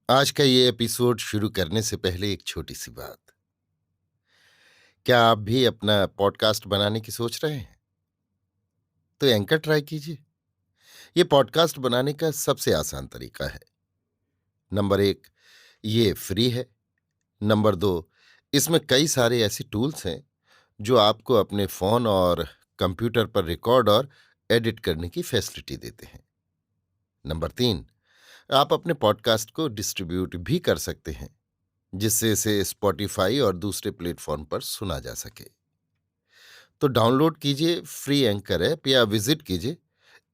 आज का ये एपिसोड शुरू करने से पहले एक छोटी सी बात। क्या आप भी अपना पॉडकास्ट बनाने की सोच रहे हैं? तो एंकर ट्राई कीजिए। ये पॉडकास्ट बनाने का सबसे आसान तरीका है। नंबर 1, ये फ्री है। नंबर 2, इसमें कई सारे ऐसे टूल्स हैं जो आपको अपने फोन और कंप्यूटर पर रिकॉर्ड और एडिट करने की फैसिलिटी देते हैं। नंबर 3, आप अपने पॉडकास्ट को डिस्ट्रीब्यूट भी कर सकते हैं, जिससे इसे स्पॉटिफाई और दूसरे प्लेटफॉर्म पर सुना जा सके। तो डाउनलोड कीजिए फ्री एंकर ऐप या विजिट कीजिए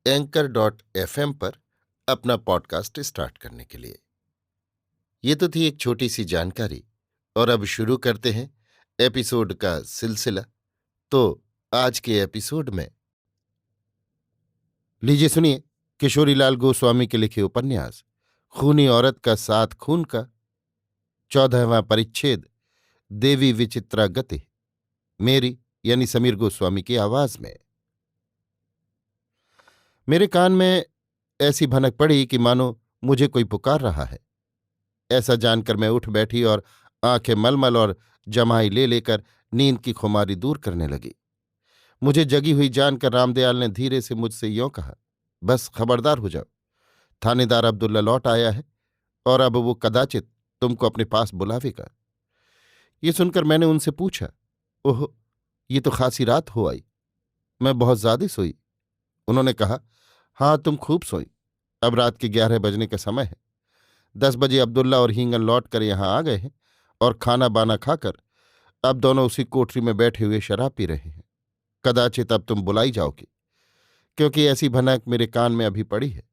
anchor.fm पर अपना पॉडकास्ट स्टार्ट करने के लिए। ये तो थी एक छोटी सी जानकारी, और अब शुरू करते हैं एपिसोड का सिलसिला। तो आज के एपिसोड में लीजिए सुनिए किशोरीलाल गोस्वामी के लिखे उपन्यास खूनी औरत का साथ खून का 14वां परिच्छेद, देवी विचित्रा गति, मेरी यानी समीर गोस्वामी की आवाज में। मेरे कान में ऐसी भनक पड़ी कि मानो मुझे कोई पुकार रहा है। ऐसा जानकर मैं उठ बैठी और आंखें मलमल और जमाई ले लेकर नींद की खुमारी दूर करने लगी। मुझे जगी हुई जानकर रामदयाल ने धीरे से मुझसे यों कहा, बस खबरदार हो जाओ, थानेदार अब्दुल्ला लौट आया है और अब वो कदाचित तुमको अपने पास बुलावेगा। ये सुनकर मैंने उनसे पूछा, ओह, ये तो खासी रात हो आई, मैं बहुत ज्यादा सोई। उन्होंने कहा, हाँ तुम खूब सोई, अब रात के 11 बजने का समय है। 10 बजे अब्दुल्ला और हींगन लौट कर यहां आ गए हैं और खाना बाना खाकर अब दोनों उसी कोठरी में बैठे हुए शराब पी रहे हैं। कदाचित अब तुम बुलाई जाओगी, क्योंकि ऐसी भनक मेरे कान में अभी पड़ी है।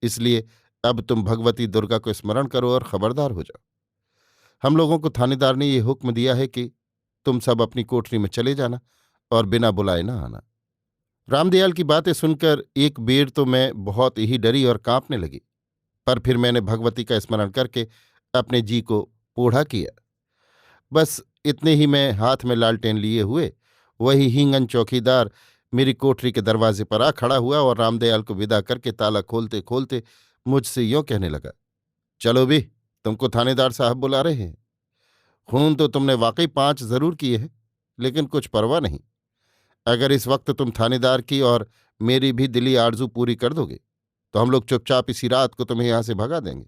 इसलिए अब तुम भगवती दुर्गा को स्मरण करो और खबरदार हो जाओ। हम लोगों को थानेदार ने ये हुक्म दिया है कि तुम सब अपनी कोठरी में चले जाना और बिना बुलाए ना आना। रामदयाल की बातें सुनकर एक बेर तो मैं बहुत ही डरी और कांपने लगी, पर फिर मैंने भगवती का स्मरण करके अपने जी को पोढ़ा किया। बस इतने ही में हाथ में लालटेन लिए हुए वही हींगन चौकीदार मेरी कोठरी के दरवाजे पर आ खड़ा हुआ और रामदयाल को विदा करके ताला खोलते खोलते मुझसे यों कहने लगा, चलो भी, तुमको थानेदार साहब बुला रहे हैं। खून तो तुमने वाकई 5 जरूर किए हैं, लेकिन कुछ परवाह नहीं। अगर इस वक्त तुम थानेदार की और मेरी भी दिली आरजू पूरी कर दोगे तो हम लोग चुपचाप इसी रात को तुम्हें यहां से भगा देंगे।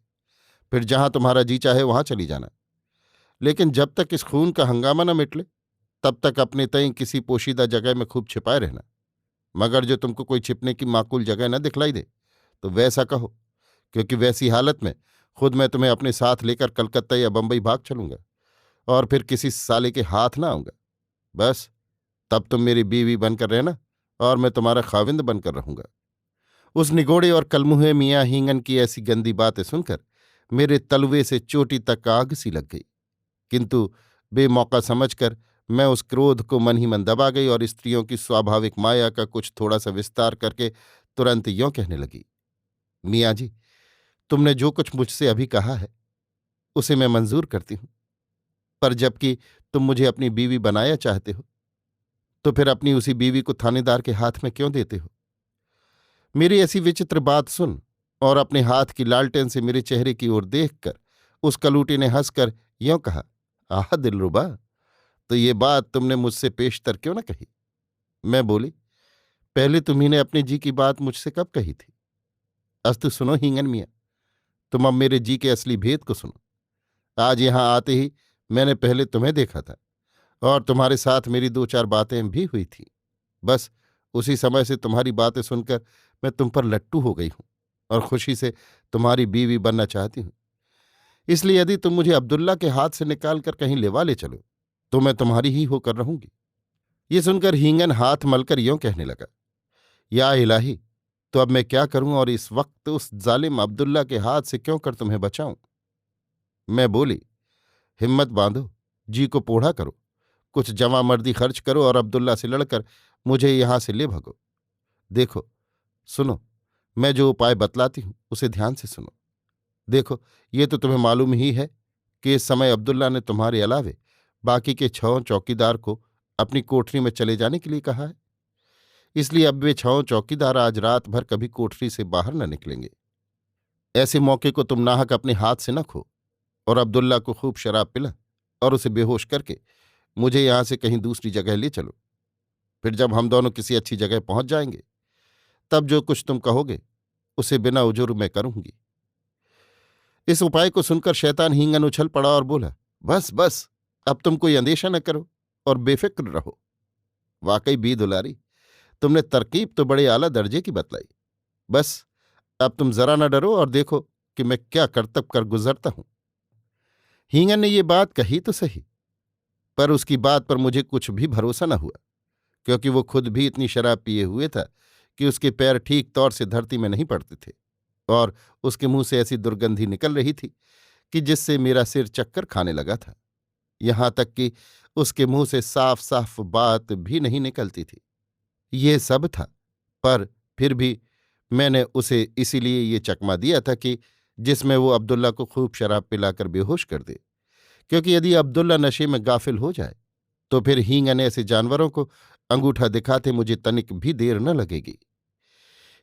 फिर जहां तुम्हारा जी चाहे वहां चली जाना। लेकिन जब तक इस खून का हंगामा न मिटले तब तक अपने तई किसी पोशीदा जगह में खूब छिपाए रहना। मगर जो तुमको कोई छिपने की माकूल जगह न दिखलाई दे तो वैसा कहो, क्योंकि वैसी हालत में खुद मैं तुम्हें अपने साथ लेकर कलकत्ता या बंबई भाग चलूंगा और फिर किसी साले के हाथ ना आऊंगा। बस तब तुम मेरी बीवी बनकर रहना और मैं तुम्हारा खाविंद बनकर रहूंगा। उस निगोड़े और कलमुहे मियाँ हींगन की ऐसी गंदी बातें सुनकर मेरे तलवे से चोटी तक आग सी लग गई, किंतु बेमौका समझकर मैं उस क्रोध को मन ही मन दबा गई और स्त्रियों की स्वाभाविक माया का कुछ थोड़ा सा विस्तार करके तुरंत यों कहने लगी, मियाँ जी, तुमने जो कुछ मुझसे अभी कहा है उसे मैं मंजूर करती हूं, पर जबकि तुम मुझे अपनी बीवी बनाया चाहते हो तो फिर अपनी उसी बीवी को थानेदार के हाथ में क्यों देते हो? मेरी ऐसी विचित्र बात सुन और अपने हाथ की लालटेन से मेरे चेहरे की ओर देखकर उस कलूटी ने हंसकर यों कहा, आह दिलरुबा, तो ये बात तुमने मुझसे पेशतर क्यों न कही? मैं बोली, पहले तुम्ही ने अपने जी की बात मुझसे कब कही थी? अस्तु सुनो हींगन मियाँ, तुम अब मेरे जी के असली भेद को सुनो। आज यहां आते ही मैंने पहले तुम्हें देखा था और तुम्हारे साथ मेरी 2-4 बातें भी हुई थी। बस उसी समय से तुम्हारी बातें सुनकर मैं तुम पर लट्टू हो गई हूं और खुशी से तुम्हारी बीवी बनना चाहती हूं। इसलिए यदि तुम मुझे अब्दुल्ला के हाथ से निकाल कर कहीं लेवा ले चलो तो मैं तुम्हारी ही होकर रहूंगी। ये सुनकर हींगन हाथ मलकर यों कहने लगा, या इलाही, तो अब मैं क्या करूं और इस वक्त उस जालिम अब्दुल्ला के हाथ से क्यों कर तुम्हें बचाऊं? मैं बोली, हिम्मत बांधो, जी को पोढ़ा करो, कुछ जवां मर्दी खर्च करो और अब्दुल्ला से लड़कर मुझे यहां से ले भगो। देखो, सुनो, मैं जो उपाय बतलाती हूं उसे ध्यान से सुनो। देखो, ये तो तुम्हें मालूम ही है कि इस समय अब्दुल्ला ने तुम्हारे अलावे बाकी के 6 चौकीदार को अपनी कोठरी में चले जाने के लिए कहा है। इसलिए अब वे 6 चौकीदार आज रात भर कभी कोठरी से बाहर न निकलेंगे। ऐसे मौके को तुम नाहक अपने हाथ से न खो और अब्दुल्ला को खूब शराब पिला और उसे बेहोश करके मुझे यहां से कहीं दूसरी जगह ले चलो। फिर जब हम दोनों किसी अच्छी जगह पहुंच जाएंगे तब जो कुछ तुम कहोगे उसे बिना उजुर मैं करूंगी। इस उपाय को सुनकर शैतान हींगन उछल पड़ा और बोला, बस बस, अब तुम कोई अंदेशा न करो और बेफिक्र रहो। वाकई बी दुलारी, तुमने तरकीब तो बड़े आला दर्जे की बतलाई। बस अब तुम जरा न डरो और देखो कि मैं क्या करतब कर गुजरता हूं। हींगन ने ये बात कही तो सही, पर उसकी बात पर मुझे कुछ भी भरोसा न हुआ, क्योंकि वो खुद भी इतनी शराब पिए हुए था कि उसके पैर ठीक तौर से धरती में नहीं पड़ते थे और उसके मुंह से ऐसी दुर्गंधी निकल रही थी कि जिससे मेरा सिर चक्कर खाने लगा था। यहां तक कि उसके मुंह से साफ साफ बात भी नहीं निकलती थी। ये सब था, पर फिर भी मैंने उसे इसीलिए ये चकमा दिया था कि जिसमें वो अब्दुल्ला को खूब शराब पिलाकर बेहोश कर दे, क्योंकि यदि अब्दुल्ला नशे में गाफिल हो जाए तो फिर हींगन ऐसे जानवरों को अंगूठा दिखाते मुझे तनिक भी देर न लगेगी।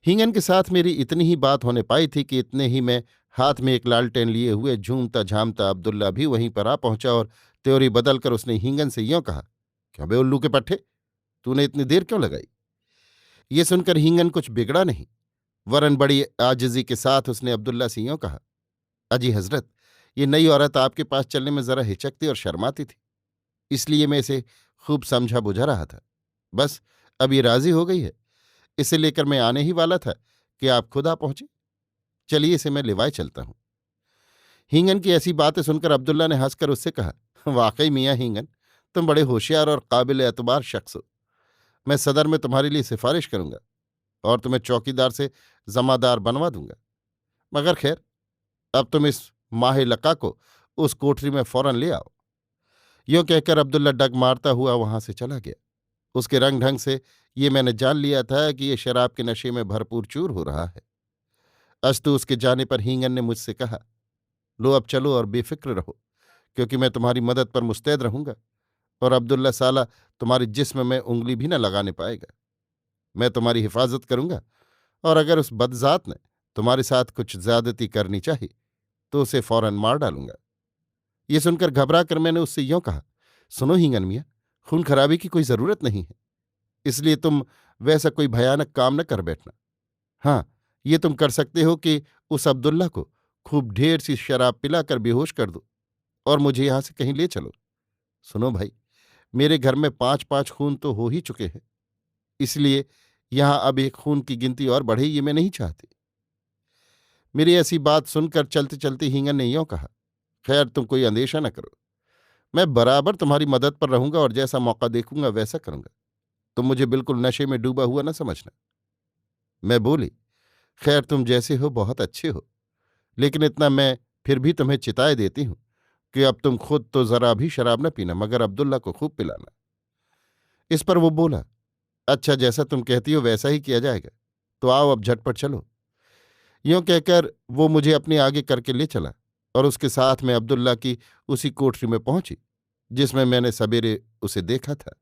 हींगन के साथ मेरी इतनी ही बात होने पाई थी कि इतने ही में हाथ में एक लालटेन लिए हुए झूमता झामता अब्दुल्ला भी वहीं पर आ पहुंचा और त्योरी बदलकर उसने हींगन से यों कहा, क्या बे उल्लू के पट्टे, तूने इतनी देर क्यों लगाई? ये सुनकर हींगन कुछ बिगड़ा नहीं, वरन बड़ी आजिजी के साथ उसने अब्दुल्ला से यों कहा, अजी हजरत, ये नई औरत आपके पास चलने में जरा हिचकती और शर्माती थी, इसलिए मैं इसे खूब समझा बुझा रहा था। बस अब ये राजी हो गई है, इसे लेकर मैं आने ही वाला था कि आप खुद आ पहुंचे। चलिए इसे मैं लिवाए चलता हूं। हींगन की ऐसी बातें सुनकर अब्दुल्ला ने हंसकर उससे कहा, वाकई मियाँ हींगन, तुम बड़े होशियार और काबिल एतबार शख्स हो। मैं सदर में तुम्हारे लिए सिफारिश करूंगा और तुम्हें चौकीदार से जमादार बनवा दूंगा। मगर खैर, अब तुम इस माहे लका को उस कोठरी में फौरन ले आओ। यों कहकर अब्दुल्ला डग मारता हुआ वहां से चला गया। उसके रंग ढंग से ये मैंने जान लिया था कि ये शराब के नशे में भरपूर चूर हो रहा है। अस्तु उसके जाने पर हींगन ने मुझसे कहा, लो अब चलो और बेफिक्र रहो, क्योंकि मैं तुम्हारी मदद पर मुस्तैद रहूंगा और अब्दुल्ला साला तुम्हारे जिस्म में उंगली भी न लगाने पाएगा। मैं तुम्हारी हिफाजत करूंगा और अगर उस बदजात ने तुम्हारे साथ कुछ ज्यादती करनी चाहिए तो उसे फौरन मार डालूंगा। ये सुनकर घबरा कर मैंने उससे यों कहा, सुनो हींगन मियाँ, खून खराबी की कोई जरूरत नहीं है, इसलिए तुम वैसा कोई भयानक काम न कर बैठना। हाँ, ये तुम कर सकते हो कि उस अब्दुल्ला को खूब ढेर सी शराब पिलाकर बेहोश कर दो और मुझे यहां से कहीं ले चलो। सुनो भाई, मेरे घर में 5-5 खून तो हो ही चुके हैं, इसलिए यहां अब एक खून की गिनती और बढ़े ये मैं नहीं चाहती। मेरी ऐसी बात सुनकर चलते चलते हींगन ने यों कहा, खैर तुम कोई अंदेशा न करो, मैं बराबर तुम्हारी मदद पर रहूंगा और जैसा मौका देखूंगा वैसा करूंगा। तुम मुझे बिल्कुल नशे में डूबा हुआ न समझना। मैं बोली, खैर तुम जैसे हो बहुत अच्छे हो, लेकिन इतना मैं फिर भी तुम्हें चिताए देती हूं कि अब तुम खुद तो जरा भी शराब न पीना, मगर अब्दुल्ला को खूब पिलाना। इस पर वो बोला, अच्छा जैसा तुम कहती हो वैसा ही किया जाएगा, तो आओ अब झटपट चलो। यों कहकर वो मुझे अपने आगे करके ले चला और उसके साथ में अब्दुल्ला की उसी कोठरी में पहुंची जिसमें मैंने सवेरे उसे देखा था।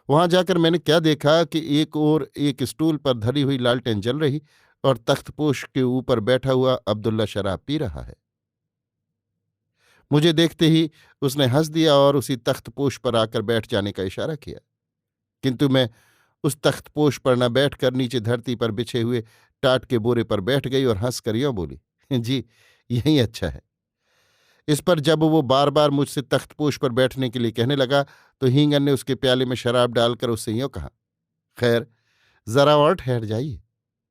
वहां जाकर मैंने क्या देखा कि एक ओर एक स्टूल पर धरी हुई लालटेन जल रही और तख्तपोश के ऊपर बैठा हुआ अब्दुल्ला शराब पी रहा है। मुझे देखते ही उसने हंस दिया और उसी तख्तपोश पर आकर बैठ जाने का इशारा किया, किंतु मैं उस तख्तपोश पर न बैठकर नीचे धरती पर बिछे हुए टाट के बोरे पर बैठ गई और हंसकर यों बोली, जी यही अच्छा है। इस पर जब वो बार बार मुझसे तख्तपोश पर बैठने के लिए कहने लगा तो हींगन ने उसके प्याले में शराब डालकर उससे यों कहा, खैर जरा और ठहर जाइए,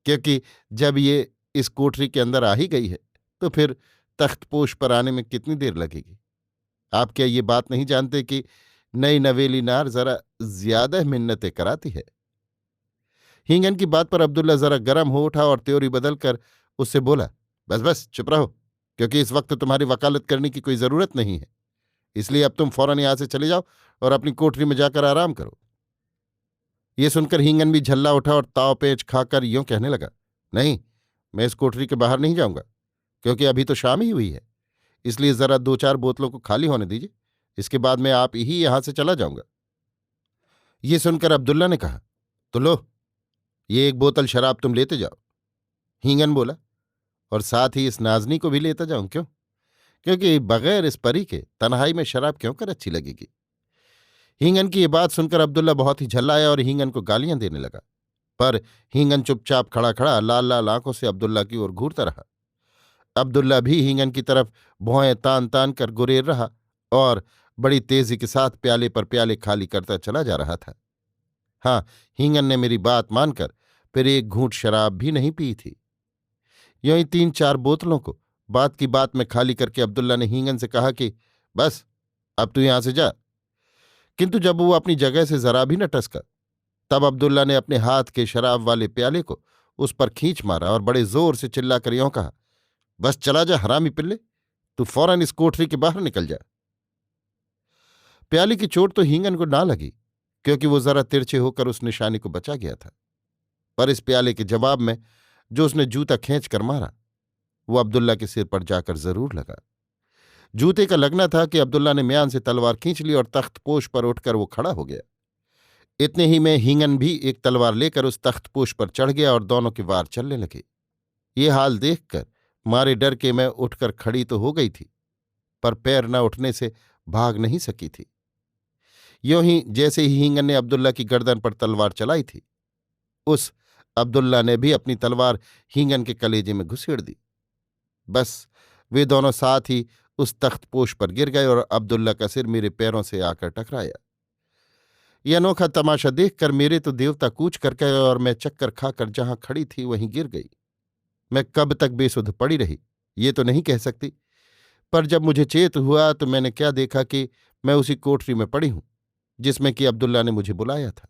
क्योंकि जब ये इस कोठरी के अंदर आ ही गई है तो फिर तख्तपोश पर आने में कितनी देर लगेगी। आप क्या ये बात नहीं जानते कि नई नवेली नार जरा ज्यादा मिन्नतें कराती है। हींगन की बात पर अब्दुल्ला जरा गर्म हो उठा और त्योरी बदलकर उससे बोला, बस बस चुप रहो, क्योंकि इस वक्त तुम्हारी वकालत करने की कोई जरूरत नहीं है, इसलिए अब तुम फौरन यहां से चले जाओ और अपनी कोठरी में जाकर आराम करो। ये सुनकर हींगन भी झल्ला उठा और ताव पेच खाकर यों कहने लगा, नहीं, मैं इस कोठरी के बाहर नहीं जाऊंगा, क्योंकि अभी तो शाम ही हुई है, इसलिए जरा 2-4 बोतलों को खाली होने दीजिए, इसके बाद मैं आप ही यहां से चला जाऊंगा। ये सुनकर अब्दुल्ला ने कहा, तो लो, ये एक बोतल शराब तुम लेते जाओ। हींगन बोला, और साथ ही इस नाजनी को भी लेता जाऊं। क्यों? क्योंकि बगैर इस परी के तन्हाई में शराब क्यों कर अच्छी लगेगी। हींगन की ये बात सुनकर अब्दुल्ला बहुत ही झल्लाया और हींगन को गालियां देने लगा। पर हींगन चुपचाप खड़ा खड़ा लाल लाल आंखों से अब्दुल्ला की ओर घूरता रहा। अब्दुल्ला भी हींगन की तरफ भौहें तान तान कर गुरेर रहा और बड़ी तेजी के साथ प्याले पर प्याले खाली करता चला जा रहा था। हाँ, हींगन ने मेरी बात मानकर फिर एक घूंट शराब भी नहीं पी थी। यूं ही 3-4 बोतलों को बात की बात में खाली करके अब्दुल्ला ने हींगन से कहा कि बस, अब तू यहां से जा। किंतु जब वो अपनी जगह से जरा भी न टसका, तब अब्दुल्ला ने अपने हाथ के शराब वाले प्याले को उस पर खींच मारा और बड़े जोर से चिल्लाकर यूं कहा, बस चला जा हरामी पिल्ले, तू फौरन इस कोठरी के बाहर निकल जा। प्याली की चोट तो हींगन को ना लगी, क्योंकि वो जरा तिरछे होकर उस निशानी को बचा गया था। पर इस प्याले के जवाब में जो उसने जूता खींच कर मारा, वो अब्दुल्ला के सिर पर जाकर जरूर लगा। जूते का लगना था कि अब्दुल्ला ने म्यान से तलवार खींच ली और तख्तपोश पर उठकर वो खड़ा हो गया। इतने ही में हींगन भी एक तलवार लेकर उस तख्तपोश पर चढ़ गया और दोनों के वार चलने लगे। ये हाल देखकर मारे डर के मैं उठकर खड़ी तो हो गई थी, पर पैर न उठने से भाग नहीं सकी थी। यों ही जैसे ही हींगन ने अब्दुल्ला की गर्दन पर तलवार चलाई थी, उस अब्दुल्ला ने भी अपनी तलवार हींगन के कलेजे में घुसेड़ दी। बस वे दोनों साथ ही उस तख्तपोश पर गिर गए और अब्दुल्ला का सिर मेरे पैरों से आकर टकराया। यह अनोखा तमाशा देखकर मेरे तो देवता कूच कर गए और मैं चक्कर खाकर जहां खड़ी थी वहीं गिर गई। मैं कब तक बेसुध पड़ी रही ये तो नहीं कह सकती, पर जब मुझे चेत हुआ तो मैंने क्या देखा कि मैं उसी कोठरी में पड़ी हूं जिसमें कि अब्दुल्ला ने मुझे बुलाया था।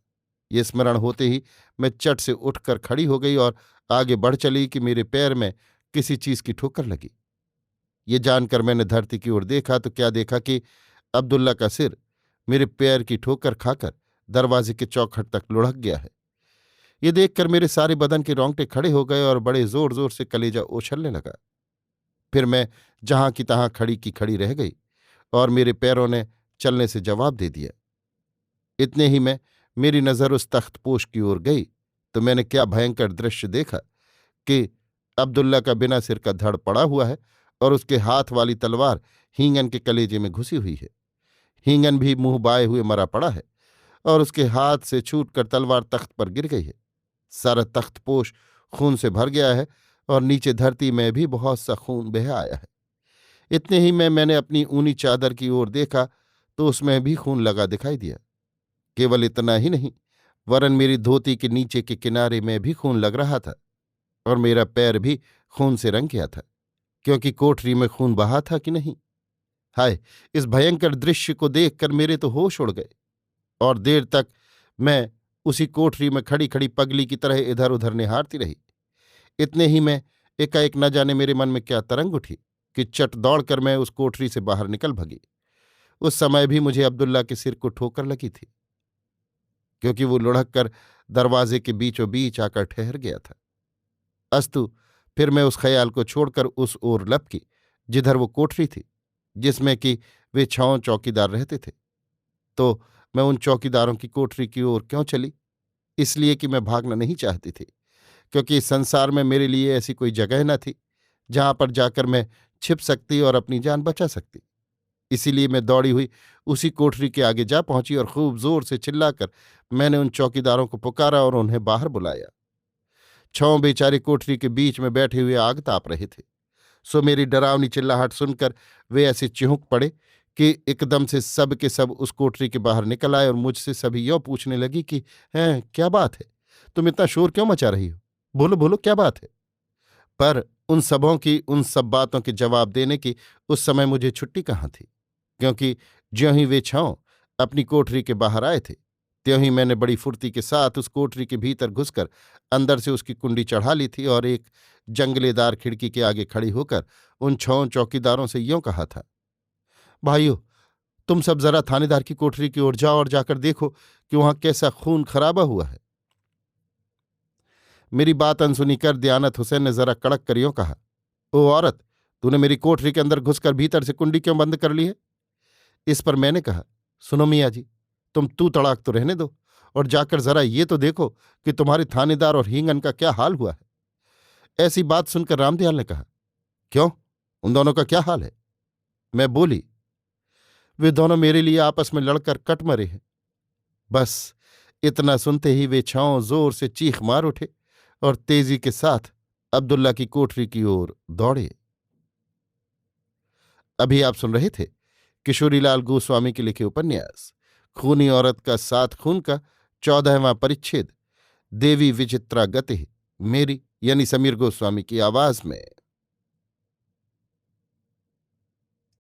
ये स्मरण होते ही मैं चट से उठकर खड़ी हो गई और आगे बढ़ चली कि मेरे पैर में किसी चीज की ठोकर लगी। ये जानकर मैंने धरती की ओर देखा तो क्या देखा कि अब्दुल्ला का सिर मेरे पैर की ठोकर खाकर दरवाजे के चौखट तक लुढ़क गया है। ये देखकर मेरे सारे बदन के रोंगटे खड़े हो गए और बड़े जोर जोर से कलेजा उछलने लगा। फिर मैं जहां की तहां खड़ी की खड़ी रह गई और मेरे पैरों ने चलने से जवाब दे दिया। इतने ही में मेरी नज़र उस तख्तपोश की ओर गई तो मैंने क्या भयंकर दृश्य देखा कि अब्दुल्ला का बिना सिर का धड़ पड़ा हुआ है और उसके हाथ वाली तलवार हींगन के कलेजे में घुसी हुई है। हींगन भी मुंह बाए हुए मरा पड़ा है और उसके हाथ से छूटकर तलवार तख्त पर गिर गई है। सारा तख्तपोश खून से भर गया है और नीचे धरती में भी बहुत सा खून बह आया है। इतने ही में मैंने अपनी ऊनी चादर की ओर देखा तो उसमें भी खून लगा दिखाई दिया। केवल इतना ही नहीं, वरन मेरी धोती के नीचे के किनारे में भी खून लग रहा था और मेरा पैर भी खून से रंग गया था, क्योंकि कोठरी में खून बहा था कि नहीं। हाय, इस भयंकर दृश्य को देखकर मेरे तो होश उड़ गए और देर तक मैं उसी कोठरी में खड़ी खड़ी पगली की तरह इधर उधर निहारती रही। इतने ही में एकाएक न जाने मेरे मन में क्या तरंग उठी कि चट दौड़कर मैं उस कोठरी से बाहर निकल भगी। उस समय भी मुझे अब्दुल्ला के सिर को ठोकर लगी थी, क्योंकि वो लुढ़क कर दरवाजे के बीचों बीच आकर ठहर गया था। अस्तु फिर मैं उस ख्याल को छोड़कर उस ओर लपकी जिधर वो कोठरी थी जिसमें कि वे 6 चौकीदार रहते थे। तो मैं उन चौकीदारों की कोठरी की ओर क्यों चली? इसलिए कि मैं भागना नहीं चाहती थी, क्योंकि इस संसार में मेरे लिए ऐसी कोई जगह न थी जहां पर जाकर मैं छिप सकती और अपनी जान बचा सकती। इसीलिए मैं दौड़ी हुई उसी कोठरी के आगे जा पहुंची और खूब जोर से चिल्लाकर मैंने उन चौकीदारों को पुकारा और उन्हें बाहर बुलाया। 6 बेचारे कोठरी के बीच में बैठे हुए आग ताप रहे थे। सो मेरी डरावनी चिल्लाहट सुनकर वे ऐसे चिहुक पड़े कि एकदम से सब के सब उस कोठरी के बाहर निकल आए और मुझसे सभी यों पूछने लगी कि हैं, क्या बात है? तुम इतना शोर क्यों मचा रही हो? बोलो बोलो, क्या बात है? पर उन सबों की उन सब बातों के जवाब देने की उस समय मुझे छुट्टी कहाँ थी, क्योंकि ज्यों ही वे 6 अपनी कोठरी के बाहर आए थे त्यों ही मैंने बड़ी फुर्ती के साथ उस कोठरी के भीतर घुसकर अंदर से उसकी कुंडी चढ़ा ली थी और एक जंगलेदार खिड़की के आगे खड़ी होकर उन 6 चौकीदारों से यों कहा था, भाइयों, तुम सब जरा थानेदार की कोठरी की ओर जाओ और जाकर देखो कि वहां कैसा खून खराबा हुआ है। मेरी बात अनसुनी कर दयानत हुसैन ने जरा कड़क कर यूं कहा, ओ औरत, तूने मेरी कोठरी के अंदर घुसकर भीतर से कुंडी क्यों बंद कर ली है? इस पर मैंने कहा, सुनो मियाँ जी, तुम तू तड़ाक तो रहने दो और जाकर जरा ये तो देखो कि तुम्हारे थानेदार और हींगन का क्या हाल हुआ है। ऐसी बात सुनकर रामदयाल ने कहा, क्यों, उन दोनों का क्या हाल है? मैं बोली, वे दोनों मेरे लिए आपस में लड़कर कट मरे हैं। बस इतना सुनते ही वे छांव जोर से चीख मार उठे और तेजी के साथ अब्दुल्ला की कोठरी की ओर दौड़े। अभी आप सुन रहे थे किशोरीलाल गोस्वामी के लिखे उपन्यास खूनी औरत का सात खून का 14वां परिच्छेद, देवी विचित्रा गतिः, मेरी यानी समीर गोस्वामी की आवाज में।